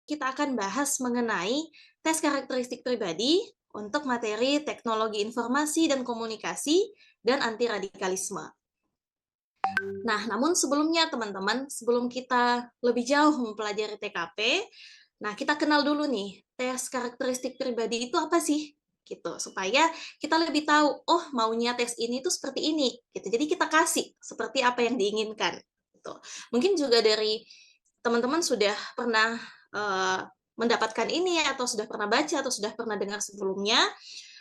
kita akan bahas mengenai tes karakteristik pribadi untuk materi teknologi informasi dan komunikasi dan anti radikalisme. Nah, namun sebelumnya teman-teman, sebelum kita lebih jauh mempelajari TKP, nah kita kenal dulu nih, tes karakteristik pribadi itu apa sih? Gitu, supaya kita lebih tahu, oh maunya tes ini tuh seperti ini, gitu. Jadi kita kasih seperti apa yang diinginkan, gitu. Mungkin juga dari teman-teman sudah pernah mendapatkan ini atau sudah pernah baca atau sudah pernah dengar sebelumnya.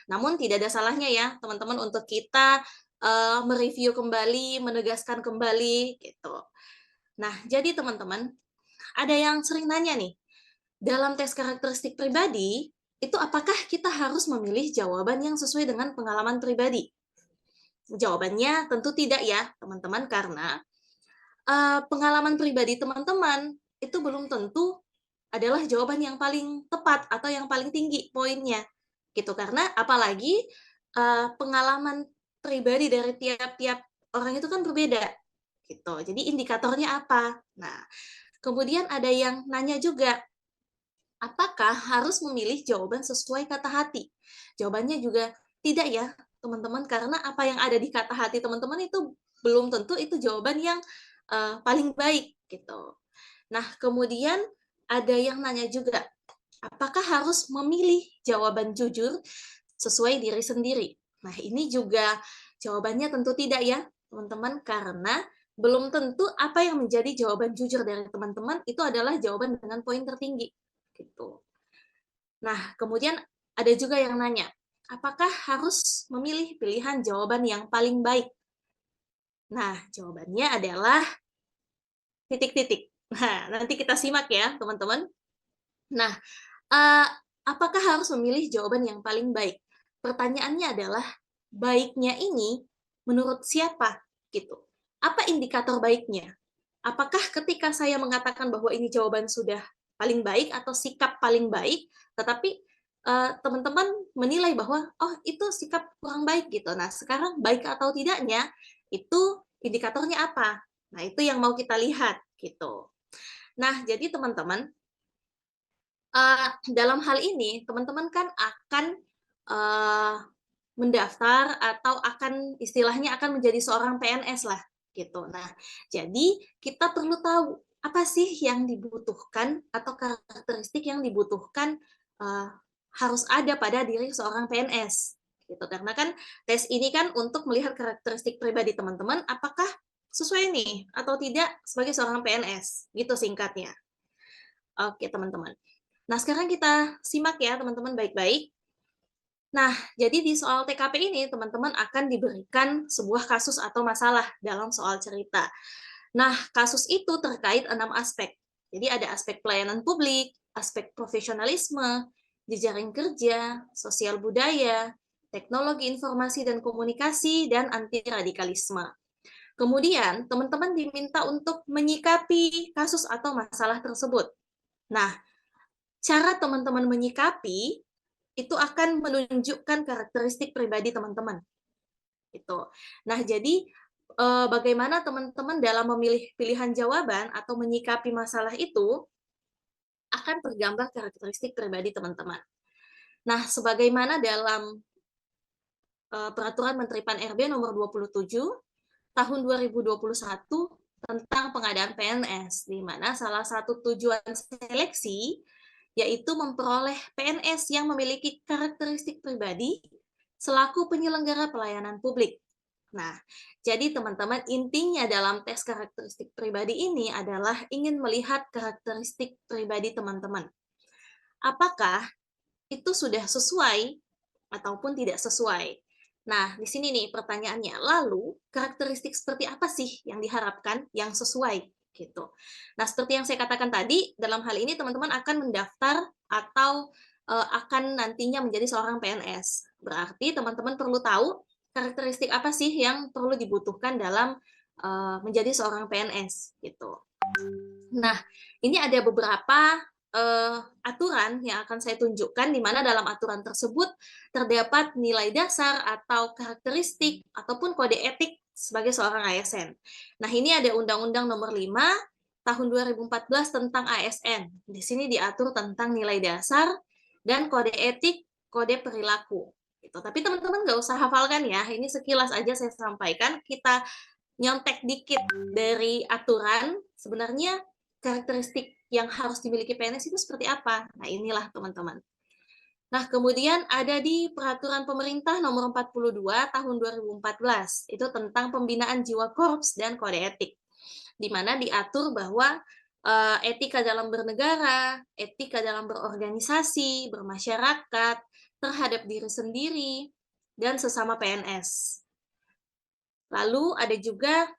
Namun tidak ada salahnya ya teman-teman untuk kita mereview kembali, menegaskan kembali gitu. Nah, jadi teman-teman, ada yang sering nanya nih, dalam tes karakteristik pribadi, itu apakah kita harus memilih jawaban yang sesuai dengan pengalaman pribadi? Jawabannya tentu tidak ya, teman-teman, karena pengalaman pribadi teman-teman itu belum tentu adalah jawaban yang paling tepat atau yang paling tinggi poinnya, gitu. Karena apalagi, pengalaman pribadi dari tiap-tiap orang itu kan berbeda, gitu. Jadi indikatornya apa? Nah, kemudian ada yang nanya juga, apakah harus memilih jawaban sesuai kata hati? Jawabannya juga tidak ya, teman-teman, karena apa yang ada di kata hati teman-teman itu belum tentu itu jawaban yang, paling baik, gitu. Nah, kemudian ada yang nanya juga, apakah harus memilih jawaban jujur sesuai diri sendiri? Nah, ini juga jawabannya tentu tidak ya, teman-teman, karena belum tentu apa yang menjadi jawaban jujur dari teman-teman itu adalah jawaban dengan poin tertinggi, gitu. Nah, kemudian ada juga yang nanya, apakah harus memilih pilihan jawaban yang paling baik? Nah, jawabannya adalah titik-titik. Nah, nanti kita simak ya, teman-teman. Nah, Eee, apakah harus memilih jawaban yang paling baik? Pertanyaannya adalah, baiknya ini menurut siapa? Gitu. Apa indikator baiknya? Apakah ketika saya mengatakan bahwa ini jawaban sudah paling baik atau sikap paling baik, tetapi, teman-teman menilai bahwa, "Oh, itu sikap kurang baik," gitu. Nah, sekarang baik atau tidaknya, itu indikatornya apa? Nah, itu yang mau kita lihat, gitu. Nah, jadi teman-teman, dalam hal ini teman-teman kan akan, eee, mendaftar atau akan istilahnya akan menjadi seorang PNS lah, gitu. Nah, jadi kita perlu tahu, apa sih yang dibutuhkan atau karakteristik yang dibutuhkan, eee, harus ada pada diri seorang PNS, gitu. Karena kan tes ini kan untuk melihat karakteristik pribadi teman-teman, apakah sesuai nih atau tidak sebagai seorang PNS, gitu singkatnya. Oke, teman-teman. Nah, sekarang kita simak ya teman-teman baik-baik. Nah, jadi di soal TKP ini teman-teman akan diberikan sebuah kasus atau masalah dalam soal cerita. Nah, kasus itu terkait 6 aspek. Jadi ada aspek pelayanan publik, aspek profesionalisme, jejaring kerja, sosial budaya, teknologi informasi dan komunikasi, dan anti radikalisme. Kemudian, teman-teman diminta untuk menyikapi kasus atau masalah tersebut. Nah, cara teman-teman menyikapi itu akan menunjukkan karakteristik pribadi teman-teman, gitu. Nah, jadi, bagaimana teman-teman dalam memilih pilihan jawaban atau menyikapi masalah itu, akan tergambar karakteristik pribadi teman-teman. Nah, sebagaimana dalam, Peraturan Menteri Pan-RB Nomor 27 Tahun 2021 tentang pengadaan PNS, di mana salah satu tujuan seleksi yaitu memperoleh PNS yang memiliki karakteristik pribadi selaku penyelenggara pelayanan publik. Nah, jadi teman-teman, intinya dalam tes karakteristik pribadi ini adalah ingin melihat karakteristik pribadi teman-teman. Apakah itu sudah sesuai ataupun tidak sesuai? Nah, di sini nih pertanyaannya, lalu karakteristik seperti apa sih yang diharapkan yang sesuai gitu. Nah, seperti yang saya katakan tadi, dalam hal ini teman-teman akan mendaftar atau akan nantinya menjadi seorang PNS. Berarti teman-teman perlu tahu karakteristik apa sih yang perlu dibutuhkan dalam menjadi seorang PNS gitu. Nah, ini ada beberapa aturan yang akan saya tunjukkan, di mana dalam aturan tersebut terdapat nilai dasar atau karakteristik ataupun kode etik sebagai seorang ASN. Nah, ini ada Undang-Undang Nomor 5 tahun 2014 tentang ASN. Di sini diatur tentang nilai dasar dan kode etik, kode perilaku. Gitu. Tapi teman-teman nggak usah hafalkan ya, ini sekilas aja saya sampaikan, kita nyontek dikit dari aturan, sebenarnya karakteristik yang harus dimiliki PNS itu seperti apa. Nah inilah teman-teman. Nah, kemudian ada di Peraturan Pemerintah Nomor 42 Tahun 2014, itu tentang pembinaan jiwa korps dan kode etik, di mana diatur bahwa etika dalam bernegara, etika dalam berorganisasi, bermasyarakat, terhadap diri sendiri, dan sesama PNS. Lalu ada juga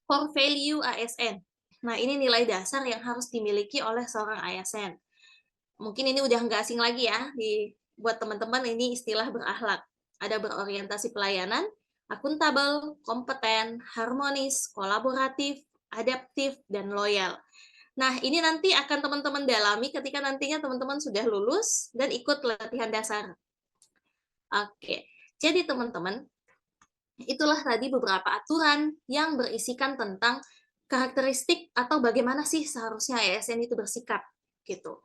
core value ASN. Nah, ini nilai dasar yang harus dimiliki oleh seorang ASN. Mungkin ini udah nggak asing lagi ya, buat teman-teman ini istilah berakhlak. Ada berorientasi pelayanan, akuntabel, kompeten, harmonis, kolaboratif, adaptif, dan loyal. Nah, ini nanti akan teman-teman dalami ketika nantinya teman-teman sudah lulus dan ikut latihan dasar. Oke, jadi teman-teman, itulah tadi beberapa aturan yang berisikan tentang karakteristik atau bagaimana sih seharusnya ASN itu bersikap, gitu.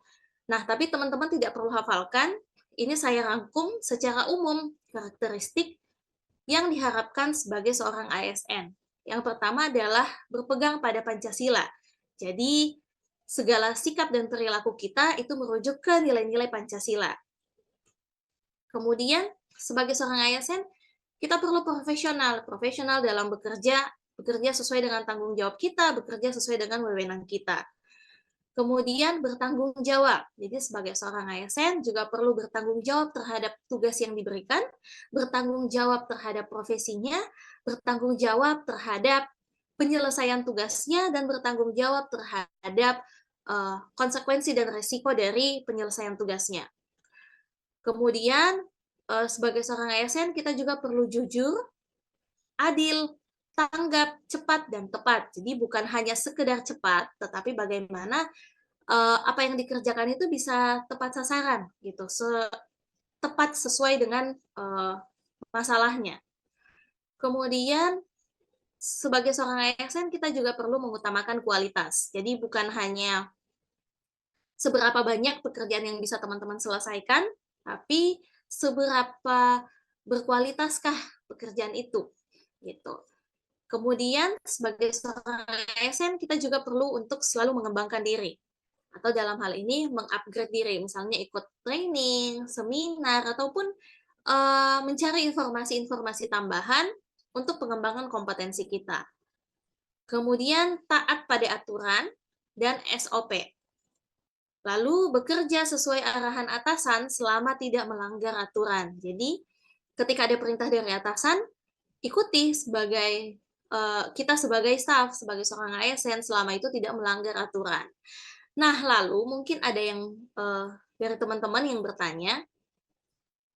Nah, tapi teman-teman tidak perlu hafalkan, ini saya rangkum secara umum karakteristik yang diharapkan sebagai seorang ASN. Yang pertama adalah berpegang pada Pancasila. Jadi, segala sikap dan perilaku kita itu merujuk ke nilai-nilai Pancasila. Kemudian, sebagai seorang ASN, kita perlu profesional dalam bekerja sesuai dengan tanggung jawab kita, bekerja sesuai dengan wewenang kita. Kemudian bertanggung jawab. Jadi sebagai seorang ASN juga perlu bertanggung jawab terhadap tugas yang diberikan, bertanggung jawab terhadap profesinya, bertanggung jawab terhadap penyelesaian tugasnya, dan bertanggung jawab terhadap konsekuensi dan resiko dari penyelesaian tugasnya. Kemudian sebagai seorang ASN kita juga perlu jujur, adil, tanggap, cepat, dan tepat. Jadi bukan hanya sekedar cepat, tetapi bagaimana apa yang dikerjakan itu bisa tepat sasaran gitu, tepat sesuai dengan masalahnya. Kemudian sebagai seorang ASN kita juga perlu mengutamakan kualitas. Jadi bukan hanya seberapa banyak pekerjaan yang bisa teman-teman selesaikan, tapi seberapa berkualitaskah pekerjaan itu gitu. Kemudian sebagai seorang ASN kita juga perlu untuk selalu mengembangkan diri. Atau dalam hal ini mengupgrade diri, misalnya ikut training, seminar, ataupun mencari informasi-informasi tambahan untuk pengembangan kompetensi kita. Kemudian taat pada aturan dan SOP. Lalu bekerja sesuai arahan atasan selama tidak melanggar aturan. Jadi ketika ada perintah dari atasan, ikuti kita sebagai staff, sebagai seorang ASN selama itu tidak melanggar aturan. Nah, lalu mungkin ada yang dari teman-teman yang bertanya,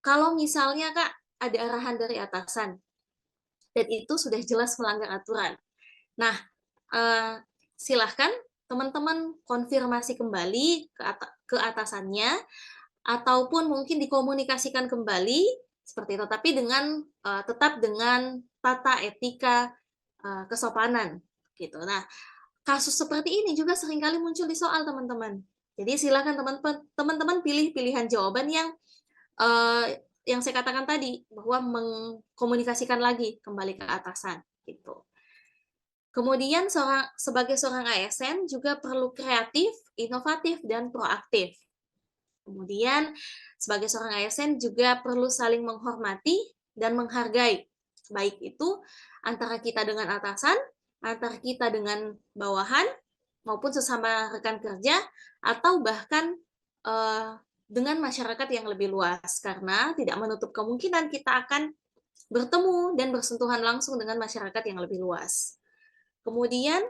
kalau misalnya Kak, ada arahan dari atasan, dan itu sudah jelas melanggar aturan. Nah, silahkan teman-teman konfirmasi kembali ke atasannya, ataupun mungkin dikomunikasikan kembali, seperti itu, tapi tetap dengan tata etika kesopanan, gitu. Nah, kasus seperti ini juga seringkali muncul di soal, teman-teman. Jadi silakan teman-teman pilih pilihan jawaban yang saya katakan tadi, bahwa mengkomunikasikan lagi kembali ke atasan, gitu. Kemudian sebagai seorang ASN juga perlu kreatif, inovatif, dan proaktif. Kemudian sebagai seorang ASN juga perlu saling menghormati dan menghargai, baik itu antara kita dengan atasan, antar kita dengan bawahan, maupun sesama rekan kerja, atau bahkan dengan masyarakat yang lebih luas, karena tidak menutup kemungkinan kita akan bertemu dan bersentuhan langsung dengan masyarakat yang lebih luas. Kemudian,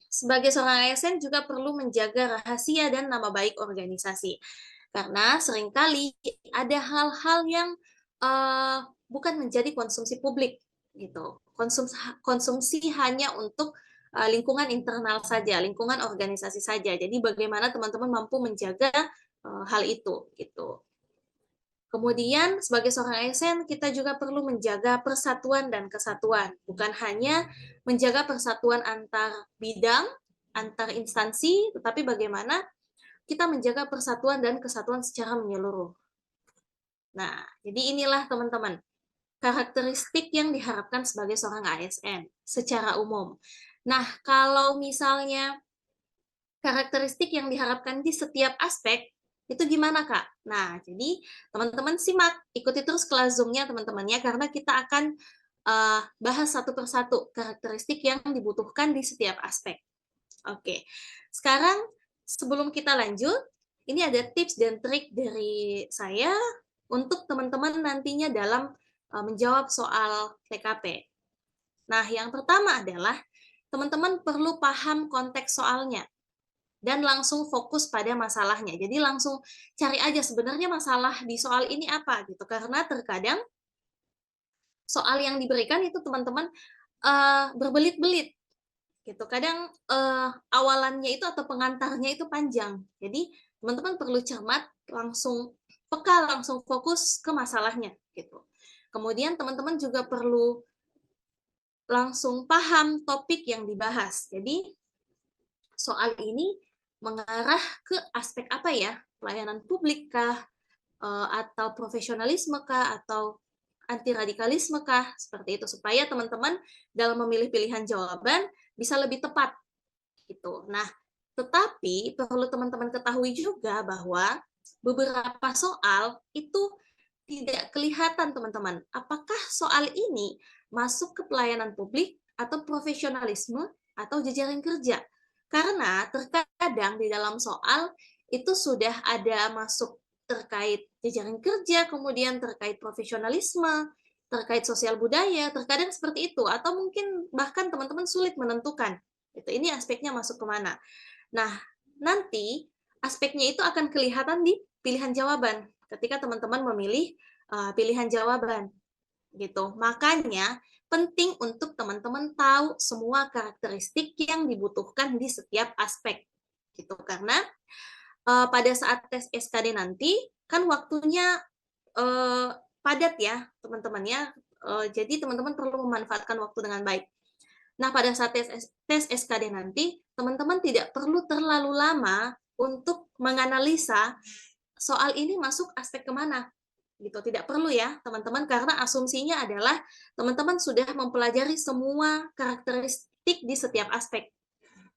sebagai seorang ASN juga perlu menjaga rahasia dan nama baik organisasi, karena seringkali ada hal-hal yang bukan menjadi konsumsi publik, gitu. Konsumsi hanya untuk lingkungan internal saja, lingkungan organisasi saja. Jadi bagaimana teman-teman mampu menjaga hal itu, gitu. Kemudian sebagai seorang ASN kita juga perlu menjaga persatuan dan kesatuan, bukan hanya menjaga persatuan antar bidang, antar instansi, tetapi bagaimana kita menjaga persatuan dan kesatuan secara menyeluruh. Nah, jadi inilah teman-teman, karakteristik yang diharapkan sebagai seorang ASN secara umum. Nah, kalau misalnya karakteristik yang diharapkan di setiap aspek, itu gimana, Kak? Nah, jadi teman-teman simak, ikuti terus kelas Zoom-nya teman-temannya, karena kita akan bahas satu persatu karakteristik yang dibutuhkan di setiap aspek. Oke, sekarang sebelum kita lanjut, ini ada tips dan trik dari saya untuk teman-teman nantinya dalam menjawab soal TKP. Nah, yang pertama adalah teman-teman perlu paham konteks soalnya dan langsung fokus pada masalahnya. Jadi langsung cari aja sebenarnya masalah di soal ini apa gitu. Karena terkadang soal yang diberikan itu teman-teman berbelit-belit gitu. Kadang awalannya itu atau pengantarnya itu panjang. Jadi teman-teman perlu cermat, langsung peka, langsung fokus ke masalahnya gitu. Kemudian teman-teman juga perlu langsung paham topik yang dibahas. Jadi soal ini mengarah ke aspek apa ya? Pelayanan publik kah? Atau profesionalisme kah? Atau anti radikalisme kah? Seperti itu, supaya teman-teman dalam memilih pilihan jawaban bisa lebih tepat gitu. Nah, tetapi perlu teman-teman ketahui juga bahwa beberapa soal itu tidak kelihatan teman-teman. Apakah soal ini masuk ke pelayanan publik atau profesionalisme atau jejaring kerja? Karena terkadang di dalam soal itu sudah ada masuk terkait jejaring kerja, kemudian terkait profesionalisme, terkait sosial budaya, terkadang seperti itu, atau mungkin bahkan teman-teman sulit menentukan. Ini aspeknya masuk kemana. Nah, nanti aspeknya itu akan kelihatan di pilihan jawaban ketika teman-teman memilih pilihan jawaban gitu. Makanya penting untuk teman-teman tahu semua karakteristik yang dibutuhkan di setiap aspek gitu. Karena pada saat tes SKD nanti kan waktunya padat ya teman-teman ya. Jadi teman-teman perlu memanfaatkan waktu dengan baik. Nah, pada saat tes SKD nanti, teman-teman tidak perlu terlalu lama untuk menganalisa soal ini masuk aspek kemana. Gitu. Tidak perlu ya, teman-teman, karena asumsinya adalah teman-teman sudah mempelajari semua karakteristik di setiap aspek.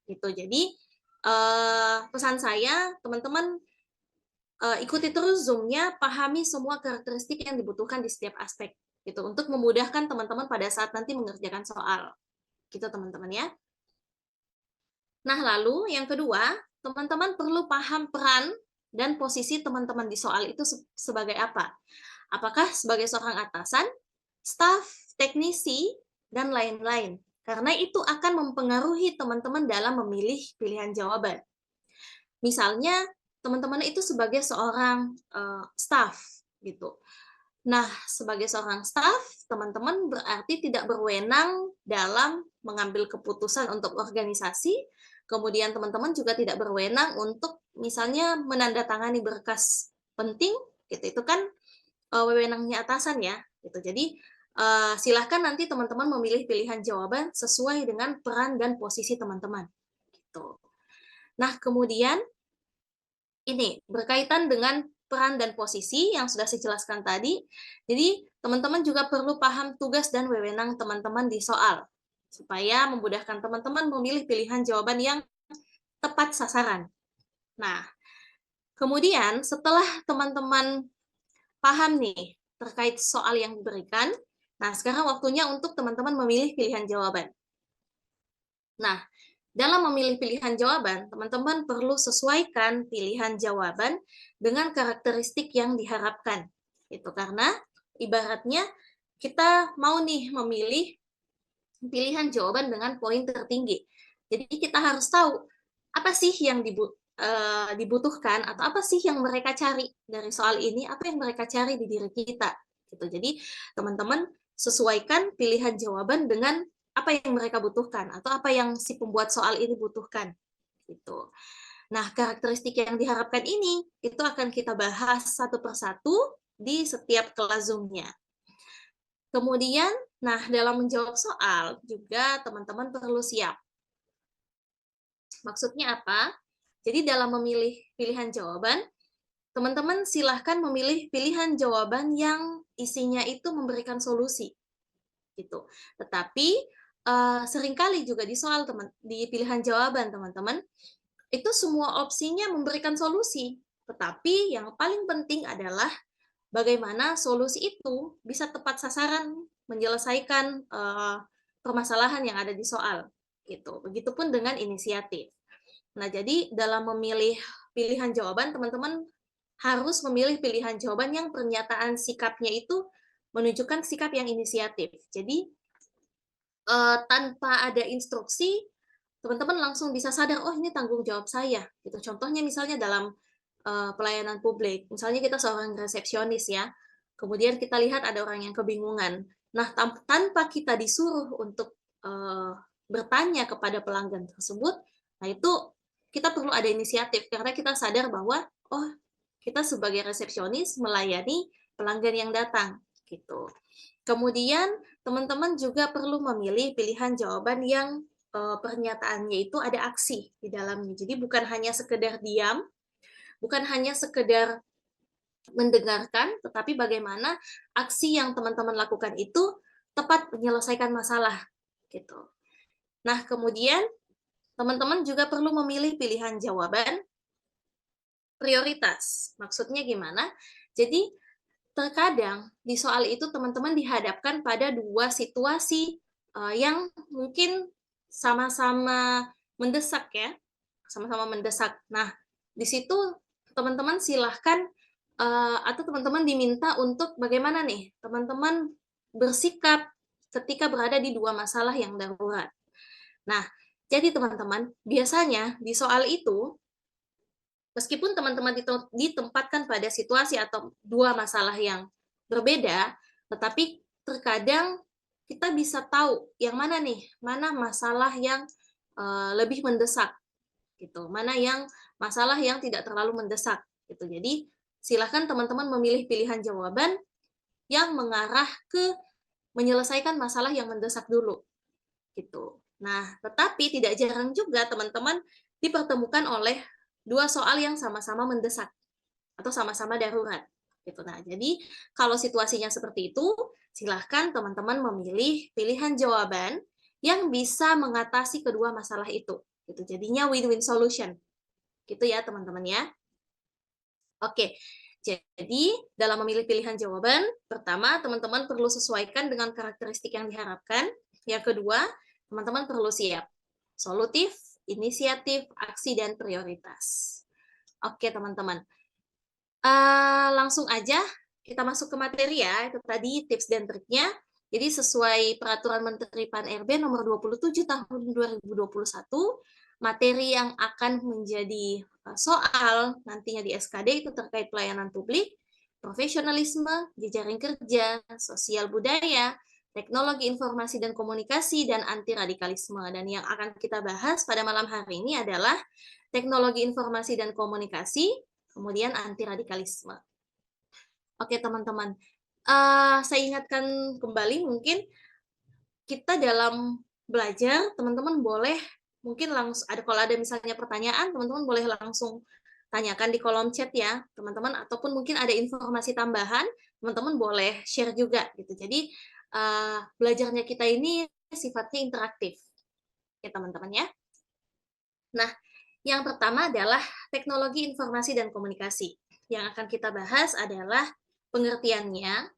Gitu. Jadi, pesan saya, teman-teman ikuti terus Zoom-nya, pahami semua karakteristik yang dibutuhkan di setiap aspek. Gitu, untuk memudahkan teman-teman pada saat nanti mengerjakan soal. Gitu, teman-teman ya. Nah, lalu yang kedua, teman-teman perlu paham peran dan posisi teman-teman di soal itu sebagai apa. Apakah sebagai seorang atasan, staf, teknisi, dan lain-lain. Karena itu akan mempengaruhi teman-teman dalam memilih pilihan jawaban. Misalnya, teman-teman itu sebagai seorang staf gitu. Nah, sebagai seorang staf, teman-teman berarti tidak berwenang dalam mengambil keputusan untuk organisasi, kemudian teman-teman juga tidak berwenang untuk misalnya menandatangani berkas penting, gitu. Itu kan wewenangnya atasan ya, gitu. Jadi silahkan nanti teman-teman memilih pilihan jawaban sesuai dengan peran dan posisi teman-teman, gitu. Nah, kemudian ini berkaitan dengan peran dan posisi yang sudah saya jelaskan tadi. Jadi, teman-teman juga perlu paham tugas dan wewenang teman-teman di soal, supaya memudahkan teman-teman memilih pilihan jawaban yang tepat sasaran. Nah, kemudian setelah teman-teman paham nih terkait soal yang diberikan, nah sekarang waktunya untuk teman-teman memilih pilihan jawaban. Nah, dalam memilih pilihan jawaban, teman-teman perlu sesuaikan pilihan jawaban dengan karakteristik yang diharapkan. Itu karena ibaratnya kita mau nih memilih pilihan jawaban dengan poin tertinggi. Jadi kita harus tahu apa sih yang dibutuhkan atau apa sih yang mereka cari dari soal ini, apa yang mereka cari di diri kita. Gitu. Jadi teman-teman sesuaikan pilihan jawaban dengan apa yang mereka butuhkan atau apa yang si pembuat soal ini butuhkan gitu. Nah, karakteristik yang diharapkan ini itu akan kita bahas satu persatu di setiap kelas Zoom-nya. Kemudian, nah dalam menjawab soal juga teman-teman perlu siap. Maksudnya apa? Jadi dalam memilih pilihan jawaban, teman-teman silahkan memilih pilihan jawaban yang isinya itu memberikan solusi, gitu. Tetapi seringkali juga di soal di pilihan jawaban teman-teman, itu semua opsinya memberikan solusi. Tetapi yang paling penting adalah bagaimana solusi itu bisa tepat sasaran menyelesaikan permasalahan yang ada di soal, gitu. Begitupun dengan inisiatif. Nah, jadi dalam memilih pilihan jawaban, teman-teman harus memilih pilihan jawaban yang pernyataan sikapnya itu menunjukkan sikap yang inisiatif. Jadi, tanpa ada instruksi, teman-teman langsung bisa sadar, "Oh, ini tanggung jawab saya." Gitu. Contohnya misalnya dalam, pelayanan publik, misalnya kita seorang resepsionis ya, kemudian kita lihat ada orang yang kebingungan. Nah, tanpa kita disuruh untuk, bertanya kepada pelanggan tersebut, nah itu kita perlu ada inisiatif, karena kita sadar bahwa, oh, kita sebagai resepsionis melayani pelanggan yang datang, gitu. Kemudian teman-teman juga perlu memilih pilihan jawaban yang pernyataannya itu ada aksi di dalamnya. Jadi bukan hanya sekedar diam, bukan hanya sekedar mendengarkan, tetapi bagaimana aksi yang teman-teman lakukan itu tepat menyelesaikan masalah, gitu. Nah, kemudian teman-teman juga perlu memilih pilihan jawaban prioritas. Maksudnya gimana? Jadi terkadang di soal itu teman-teman dihadapkan pada dua situasi yang mungkin sama-sama mendesak ya, sama-sama mendesak. Nah, di situ teman-teman silahkan atau teman-teman diminta untuk bagaimana nih teman-teman bersikap ketika berada di dua masalah yang darurat. Nah, jadi teman-teman, biasanya di soal itu meskipun teman-teman ditempatkan pada situasi atau dua masalah yang berbeda, tetapi terkadang kita bisa tahu yang mana nih, mana masalah yang lebih mendesak gitu, mana yang masalah yang tidak terlalu mendesak gitu. Jadi silahkan teman-teman memilih pilihan jawaban yang mengarah ke menyelesaikan masalah yang mendesak dulu gitu. Nah, tetapi tidak jarang juga teman-teman dipertemukan oleh dua soal yang sama-sama mendesak atau sama-sama darurat gitu. Nah, jadi kalau situasinya seperti itu, silahkan teman-teman memilih pilihan jawaban yang bisa mengatasi kedua masalah itu. Gitu. Jadinya win-win solution. Gitu ya, teman-teman ya. Oke. Jadi, dalam memilih pilihan jawaban, pertama teman-teman perlu sesuaikan dengan karakteristik yang diharapkan. Yang kedua, teman-teman perlu siap. Solutif, inisiatif, aksi, dan prioritas. Oke, teman-teman. Langsung aja kita masuk ke materi ya, itu tadi tips dan triknya. Jadi sesuai Peraturan Menteri PAN-RB nomor 27 tahun 2021, materi yang akan menjadi soal nantinya di SKD itu terkait pelayanan publik, profesionalisme, jejaring kerja, sosial budaya, teknologi informasi dan komunikasi, dan anti radikalisme. Dan yang akan kita bahas pada malam hari ini adalah teknologi informasi dan komunikasi, kemudian anti radikalisme. Oke teman-teman, saya ingatkan kembali mungkin kita dalam belajar, teman-teman boleh mungkin langsung kalau ada misalnya pertanyaan, teman-teman boleh langsung tanyakan di kolom chat ya, teman-teman, ataupun mungkin ada informasi tambahan, teman-teman boleh share juga gitu. Jadi belajarnya kita ini sifatnya interaktif, ya teman-teman ya. Nah, yang pertama adalah teknologi informasi dan komunikasi. Yang akan kita bahas adalah pengertiannya,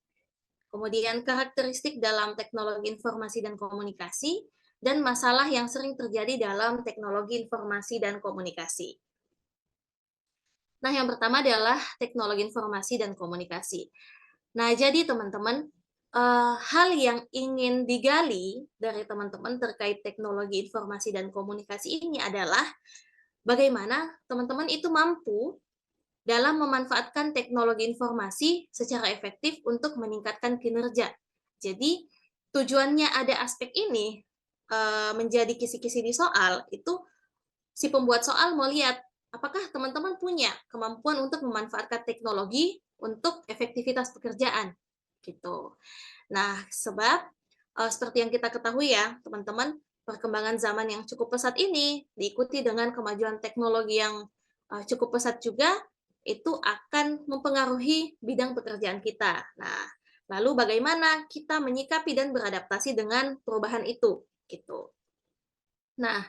kemudian karakteristik dalam teknologi informasi dan komunikasi, dan masalah yang sering terjadi dalam teknologi informasi dan komunikasi. Nah, yang pertama adalah teknologi informasi dan komunikasi. Nah, jadi teman-teman, hal yang ingin digali dari teman-teman terkait teknologi informasi dan komunikasi ini adalah bagaimana teman-teman itu mampu dalam memanfaatkan teknologi informasi secara efektif untuk meningkatkan kinerja. Jadi, tujuannya ada aspek ini menjadi kisi-kisi di soal, itu si pembuat soal mau lihat apakah teman-teman punya kemampuan untuk memanfaatkan teknologi untuk efektivitas pekerjaan? Gitu. Nah, sebab seperti yang kita ketahui ya, teman-teman, perkembangan zaman yang cukup pesat ini diikuti dengan kemajuan teknologi yang cukup pesat juga, itu akan mempengaruhi bidang pekerjaan kita. Nah, lalu bagaimana kita menyikapi dan beradaptasi dengan perubahan itu, gitu. Nah,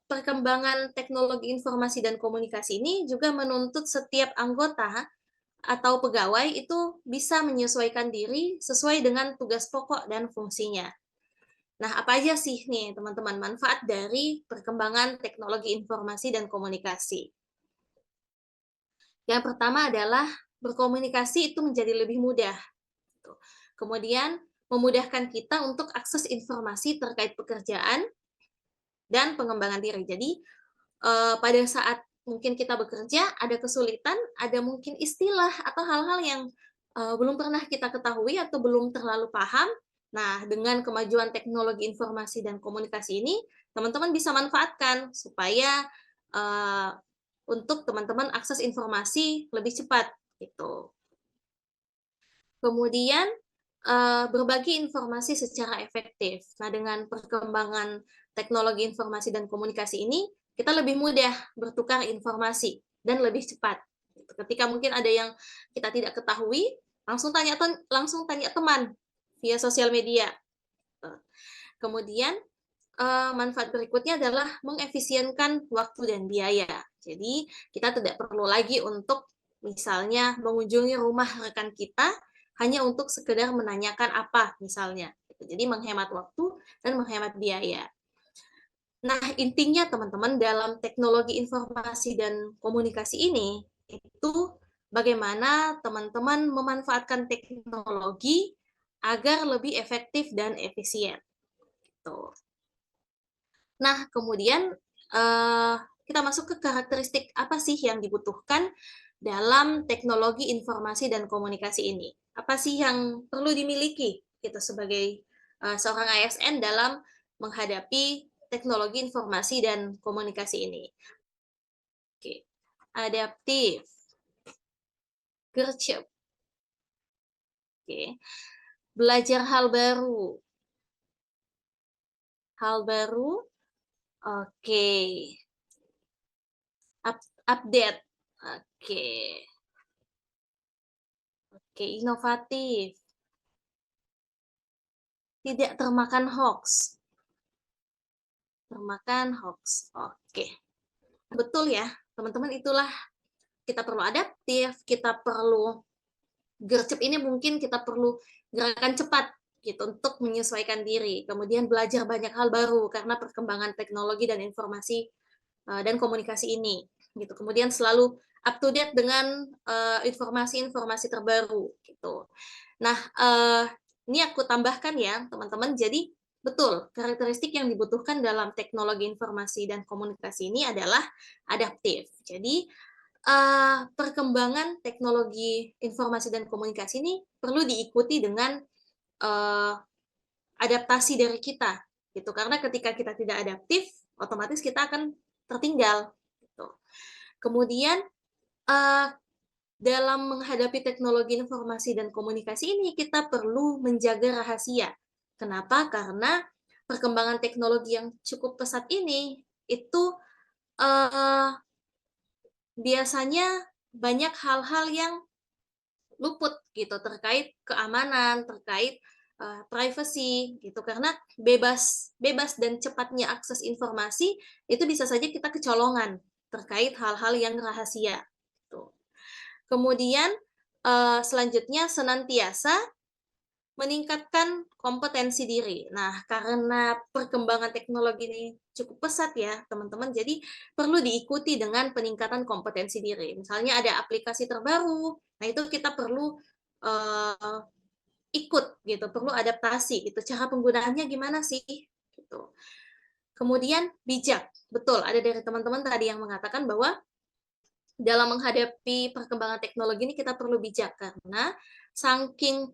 perkembangan teknologi informasi dan komunikasi ini juga menuntut setiap anggota atau pegawai itu bisa menyesuaikan diri sesuai dengan tugas pokok dan fungsinya. Nah, apa aja sih nih teman-teman manfaat dari perkembangan teknologi informasi dan komunikasi? Yang pertama adalah berkomunikasi itu menjadi lebih mudah. Gitu. Kemudian memudahkan kita untuk akses informasi terkait pekerjaan dan pengembangan diri. Jadi pada saat mungkin kita bekerja, ada kesulitan, ada mungkin istilah atau hal-hal yang belum pernah kita ketahui atau belum terlalu paham. Nah, dengan kemajuan teknologi informasi dan komunikasi ini, teman-teman bisa manfaatkan supaya uh, untuk teman-teman akses informasi lebih cepat gitu. Kemudian berbagi informasi secara efektif. Nah, dengan perkembangan teknologi informasi dan komunikasi ini, kita lebih mudah bertukar informasi dan lebih cepat. Gitu. Ketika mungkin ada yang kita tidak ketahui, langsung tanya teman via sosial media. Kemudian manfaat berikutnya adalah mengefisienkan waktu dan biaya. Jadi, kita tidak perlu lagi untuk misalnya mengunjungi rumah rekan kita hanya untuk sekedar menanyakan apa misalnya. Jadi menghemat waktu dan menghemat biaya. Nah, intinya teman-teman dalam teknologi informasi dan komunikasi ini itu bagaimana teman-teman memanfaatkan teknologi agar lebih efektif dan efisien. Gitu. Nah, kemudian kita masuk ke karakteristik apa sih yang dibutuhkan dalam teknologi informasi dan komunikasi ini? Apa sih yang perlu dimiliki kita sebagai seorang ASN dalam menghadapi teknologi informasi dan komunikasi ini? Oke, adaptif, gercep, oke, belajar hal baru, oke, update, oke. Oke, inovatif, tidak termakan hoax. Termakan hoax. Oke. Betul ya, teman-teman, itulah kita perlu adaptif, kita perlu gercep ini mungkin kita perlu gerakan cepat gitu untuk menyesuaikan diri. Kemudian belajar banyak hal baru karena perkembangan teknologi dan informasi dan komunikasi ini gitu. Kemudian selalu up to date dengan informasi-informasi terbaru gitu. Nah, ini aku tambahkan ya, teman-teman. Jadi, betul, karakteristik yang dibutuhkan dalam teknologi informasi dan komunikasi ini adalah adaptif. Jadi, perkembangan teknologi informasi dan komunikasi ini perlu diikuti dengan eee, adaptasi dari kita, gitu. Karena ketika kita tidak adaptif, otomatis kita akan tertinggal, gitu. Kemudian, eee dalam menghadapi teknologi informasi dan komunikasi ini, kita perlu menjaga rahasia. Kenapa? Karena perkembangan teknologi yang cukup pesat ini, itu uh, biasanya banyak hal-hal yang luput gitu terkait keamanan, terkait privacy gitu. Karena bebas bebas dan cepatnya akses informasi itu bisa saja kita kecolongan terkait hal-hal yang rahasia. Gitu. Kemudian, selanjutnya senantiasa meningkatkan kompetensi diri. Nah, karena perkembangan teknologi ini cukup pesat ya, teman-teman, jadi perlu diikuti dengan peningkatan kompetensi diri. Misalnya ada aplikasi terbaru, nah itu kita perlu, eee, ikut gitu, perlu adaptasi gitu, cara penggunaannya gimana sih, gitu. Kemudian bijak, betul ada dari teman-teman tadi yang mengatakan bahwa dalam menghadapi perkembangan teknologi ini kita perlu bijak karena saking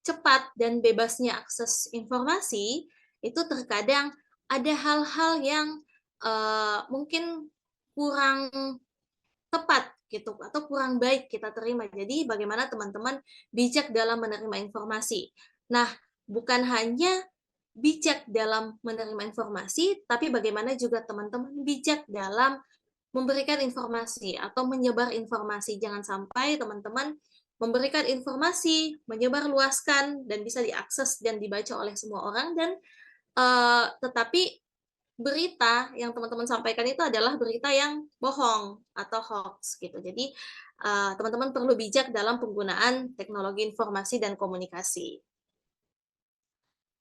cepat dan bebasnya akses informasi, itu terkadang ada hal-hal yang mungkin kurang tepat gitu atau kurang baik kita terima. Jadi bagaimana teman-teman bijak dalam menerima informasi. Nah, bukan hanya bijak dalam menerima informasi, tapi bagaimana juga teman-teman bijak dalam memberikan informasi atau menyebar informasi. Jangan sampai teman-teman memberikan informasi, menyebarluaskan dan bisa diakses dan dibaca oleh semua orang dan tetapi berita yang teman-teman sampaikan itu adalah berita yang bohong atau hoax gitu. Jadi, teman-teman perlu bijak dalam penggunaan teknologi informasi dan komunikasi.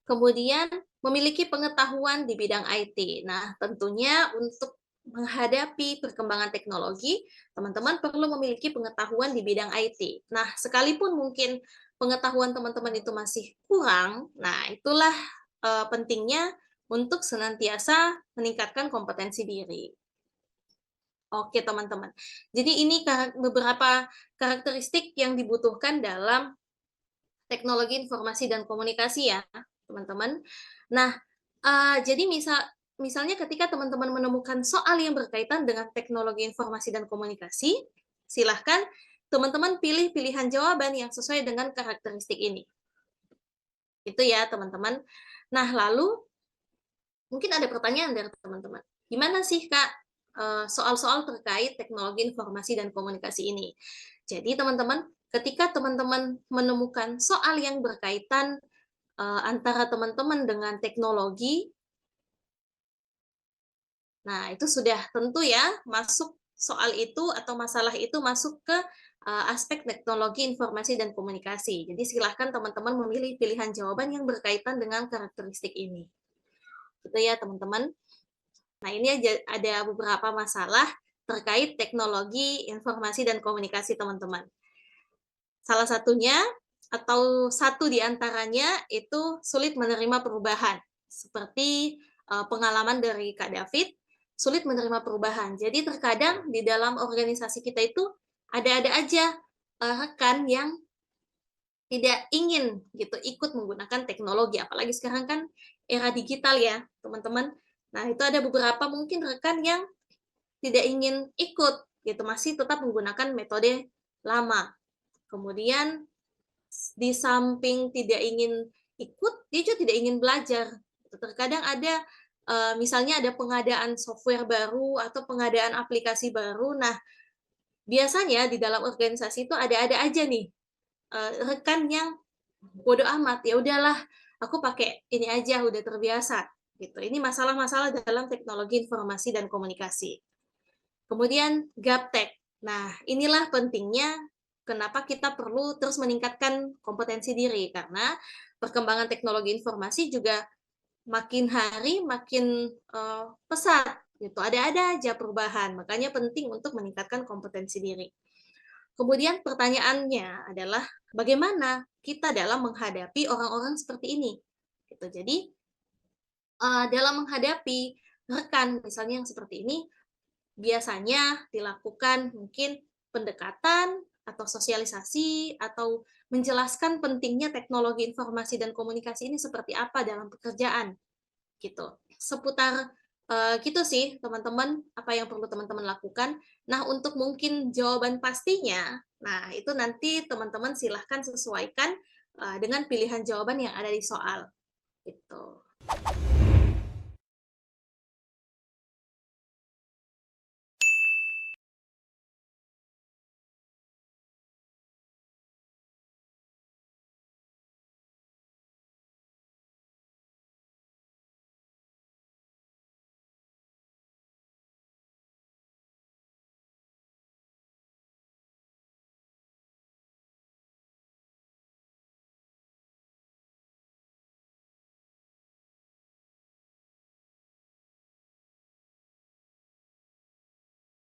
Kemudian memiliki pengetahuan di bidang IT. Nah, tentunya untuk menghadapi perkembangan teknologi, teman-teman perlu memiliki pengetahuan di bidang IT. Nah, sekalipun mungkin pengetahuan teman-teman itu masih kurang, nah itulah pentingnya untuk senantiasa meningkatkan kompetensi diri. Oke, teman-teman. Jadi ini beberapa karakteristik yang dibutuhkan dalam teknologi informasi dan komunikasi ya, teman-teman. Nah, jadi misalnya ketika teman-teman menemukan soal yang berkaitan dengan teknologi informasi dan komunikasi, silahkan teman-teman pilih pilihan jawaban yang sesuai dengan karakteristik ini. Itu ya, teman-teman. Nah, lalu mungkin ada pertanyaan dari teman-teman. Gimana sih, Kak, soal-soal terkait teknologi informasi dan komunikasi ini? Jadi teman-teman, ketika teman-teman menemukan soal yang berkaitan, antara teman-teman dengan teknologi, nah itu sudah tentu ya masuk soal itu atau masalah itu masuk ke, aspek teknologi informasi dan komunikasi. Jadi silahkan teman-teman memilih pilihan jawaban yang berkaitan dengan karakteristik ini. Gitu ya, teman-teman. Nah, ini ada beberapa masalah terkait teknologi informasi dan komunikasi, teman-teman. Salah satunya atau satu di antaranya itu sulit menerima perubahan. Seperti, pengalaman dari Kak David, sulit menerima perubahan. Jadi terkadang di dalam organisasi kita itu ada-ada aja, rekan yang tidak ingin gitu ikut menggunakan teknologi, apalagi sekarang kan era digital ya, teman-teman. Nah, itu ada beberapa mungkin rekan yang tidak ingin ikut gitu, masih tetap menggunakan metode lama. Kemudian di samping tidak ingin ikut, dia juga tidak ingin belajar. Terkadang ada, misalnya ada pengadaan software baru atau pengadaan aplikasi baru. Nah, biasanya di dalam organisasi itu ada-ada aja nih, rekan yang bodo amat, ya udahlah aku pakai ini aja, udah terbiasa, gitu. Ini masalah-masalah dalam teknologi informasi dan komunikasi. Kemudian gaptek. Nah, inilah pentingnya kenapa kita perlu terus meningkatkan kompetensi diri, karena perkembangan teknologi informasi juga makin hari makin, pesat gitu, ada-ada aja perubahan, makanya penting untuk meningkatkan kompetensi diri. Kemudian pertanyaannya adalah bagaimana kita dalam menghadapi orang-orang seperti ini, gitu. Jadi, dalam menghadapi rekan misalnya yang seperti ini, biasanya dilakukan mungkin pendekatan atau sosialisasi atau menjelaskan pentingnya teknologi informasi dan komunikasi ini seperti apa dalam pekerjaan, gitu. Seputar, gitu sih teman-teman, apa yang perlu teman-teman lakukan. Nah, untuk mungkin jawaban pastinya, nah itu nanti teman-teman silahkan sesuaikan, dengan pilihan jawaban yang ada di soal, gitu.